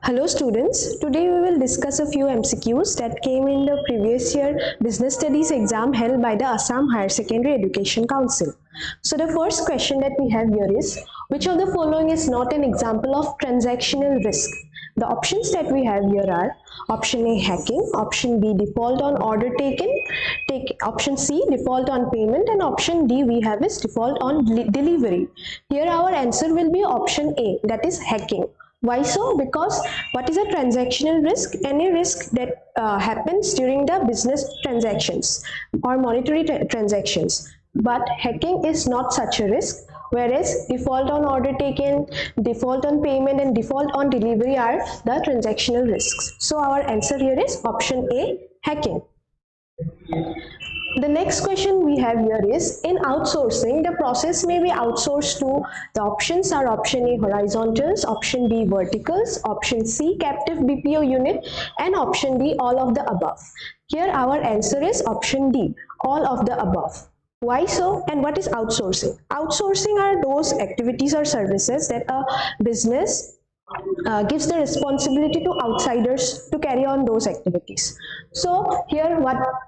Hello students, today we will discuss a few MCQs that came in the previous year Business Studies exam held by the Assam Higher Secondary Education Council. So the first question that we have here is, which of the following is not an example of transactional risk? The options that we have here are option A, hacking, option B, default on order taken, option C, default on payment, and option D we have is default on delivery. Here our answer will be option A, that is hacking. Why so? Because what is a transactional risk? Any risk that happens during the business transactions or monetary transactions. But hacking is not such a risk, whereas default on order taken, default on payment, and default on delivery are the transactional risks. So our answer here is option A, hacking. The next question we have here is, in outsourcing, the process may be outsourced to, the options are option A, horizontals, option B, verticals, option C, captive BPO unit, and option D, all of the above. Here our answer is option D, all of the above. Why so, and what is outsourcing? Outsourcing are those activities or services that a business gives the responsibility to outsiders to carry on those activities. So here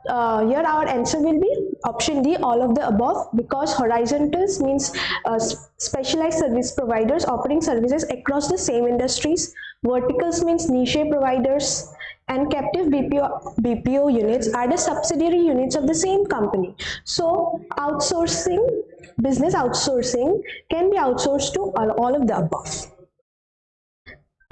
our answer will be option D, all of the above, because horizontals means specialized service providers offering services across the same industries. Verticals means niche providers, and captive BPO units are the subsidiary units of the same company. So outsourcing, business outsourcing can be outsourced to all of the above.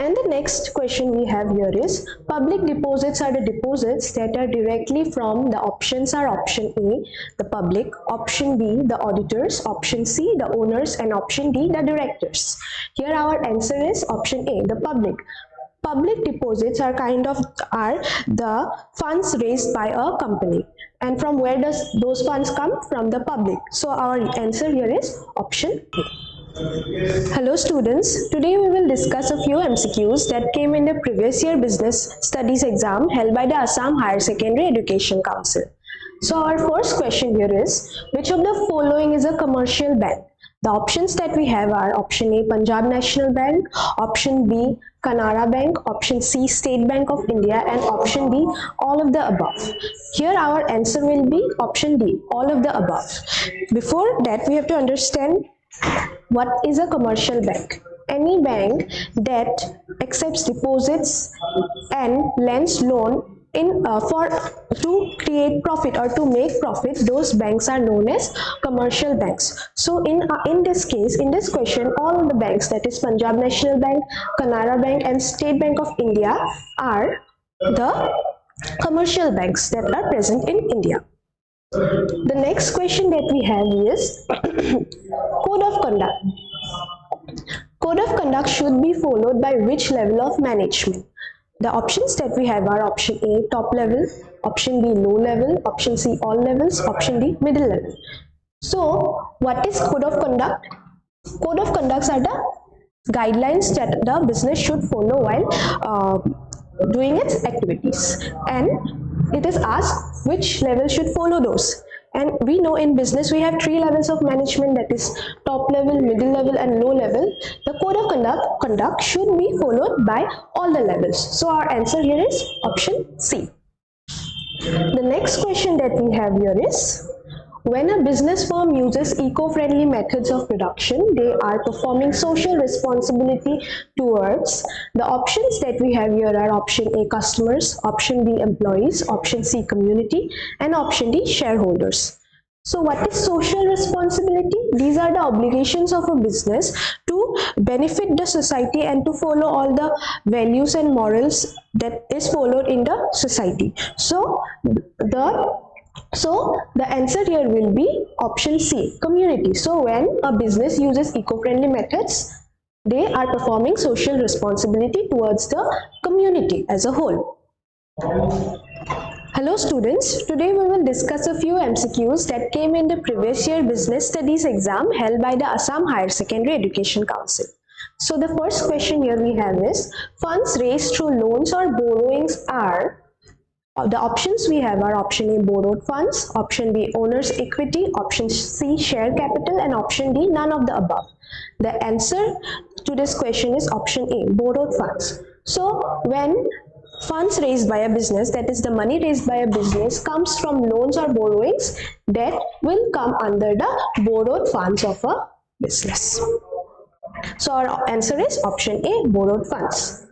And the next question we have here is, public deposits are the deposits that are directly from, the options are option A, the public, option B, the auditors, option C, the owners, and option D, the directors. Here our answer is option A, the public. Public deposits are the funds raised by a company. And from where does those funds come? From the public. So our answer here is option A. Hello students, today we will discuss a few MCQs that came in the previous year Business Studies exam held by the Assam Higher Secondary Education Council. So our first question here is, which of the following is a commercial bank? The options that we have are option A, Punjab National Bank, option B, Canara Bank, option C, State Bank of India, and option D, all of the above. Here our answer will be option D, all of the above. Before that we have to understand what is a commercial bank. Any bank that accepts deposits and lends loan to create profit or to make profit, those banks are known as commercial banks. So in this case, in this question, all of the banks, that is Punjab National Bank, Canara Bank, and State Bank of India, are the commercial banks that are present in India. The next question that we have is code of conduct. Code of conduct should be followed by which level of management? The options that we have are option A, top level, option B, low level, option C, all levels, option D, middle level. So what is code of conduct? Code of conducts are the guidelines that the business should follow while doing its activities, and it is asked which level should follow those. And we know in business we have 3 levels of management, that is top level, middle level, and low level. The code of conduct should be followed by all the levels. So our answer here is option C. The next question that we have here is, when a business firm uses eco-friendly methods of production, they are performing social responsibility towards, the options that we have here are option A, customers, option B, employees, option C, community, and option D, shareholders. So what is social responsibility? These are the obligations of a business to benefit the society and to follow all the values and morals that is followed in the society. So the answer here will be option C, community. So when a business uses eco-friendly methods, they are performing social responsibility towards the community as a whole. Hello students, today we will discuss a few MCQs that came in the previous year Business Studies exam held by the Assam Higher Secondary Education Council. So the first question here we have is, funds raised through loans or borrowings are, the options we have are option A, borrowed funds, option B, owner's equity, option C, share capital, and option D, none of the above. The answer to this question is option A, borrowed funds. So when funds raised by a business, that is the money raised by a business, comes from loans or borrowings, that will come under the borrowed funds of a business. So our answer is option A, borrowed funds.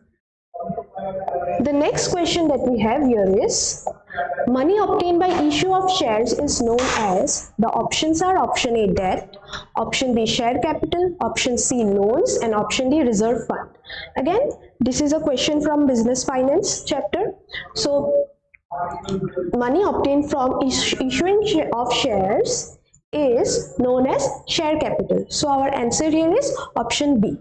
The next question that we have here is, money obtained by issue of shares is known as, the options are option A, debt, option B, share capital, option C, loans, and option D, reserve fund. Again, this is a question from business finance chapter. So money obtained from issuing of shares is known as share capital. So our answer here is option B.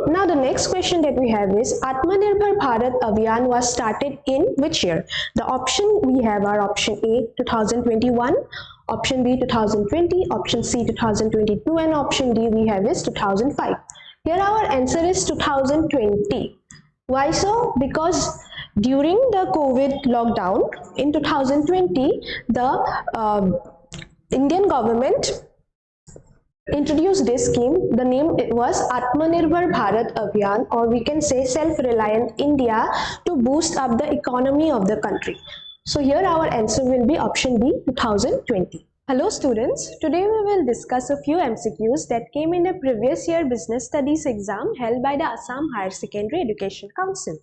Now the next question that we have is, Atmanirbhar Bharat Abhiyan was started in which year? The option we have are option A, 2021, option B, 2020, option C, 2022, and option D we have is 2005. Here our answer is 2020. Why so? Because during the COVID lockdown in 2020, the Indian government introduced this scheme. The name was Atmanirbhar Bharat Abhiyan, or we can say Self-Reliant India, to boost up the economy of the country. So here our answer will be option B, 2020. Hello students, today we will discuss a few MCQs that came in the previous year business studies exam held by the Assam Higher Secondary Education Council.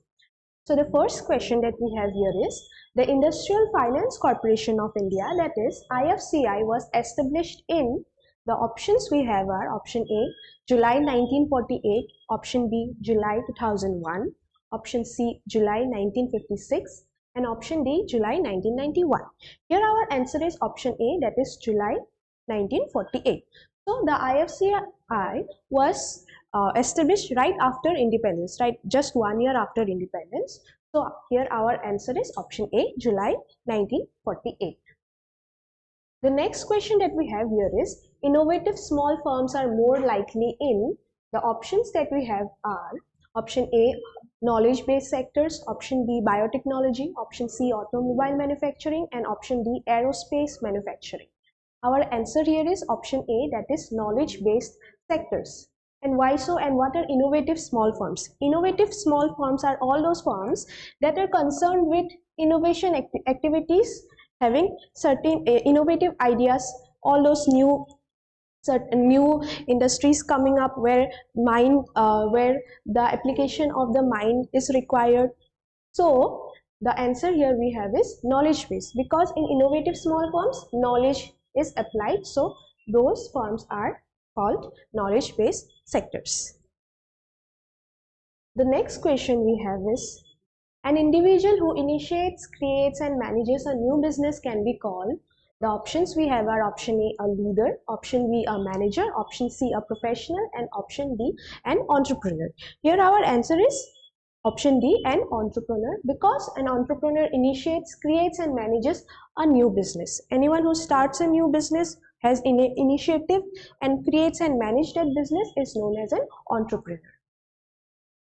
So the first question that we have here is, the Industrial Finance Corporation of India, that is IFCI, was established in, the options we have are option A, July 1948, option B, July 2001, option C, July 1956, and option D, July 1991. Here our answer is option A, that is July 1948. So the IFCI was established right after independence, right, just 1 year after independence. So here our answer is option A, July 1948. The next question that we have here is, innovative small firms are more likely in, the options that we have are option A, knowledge-based sectors, option B, biotechnology, option C, automobile manufacturing, and option D, aerospace manufacturing. Our answer here is option A, that is knowledge-based sectors. And why so, and what are innovative small firms? Innovative small firms are all those firms that are concerned with innovation activities, having certain innovative ideas, all those new industries coming up where the application of the mind is required. So the answer here we have is knowledge based, because in innovative small firms knowledge is applied, so those firms are called knowledge based sectors. The next question we have is, an individual who initiates, creates, and manages a new business can be called, the options we have are option A, a leader, option B, a manager, option C, a professional, and option D, an entrepreneur. Here our answer is option D, an entrepreneur, because an entrepreneur initiates, creates, and manages a new business. Anyone who starts a new business, has initiative, and creates and manages that business is known as an entrepreneur.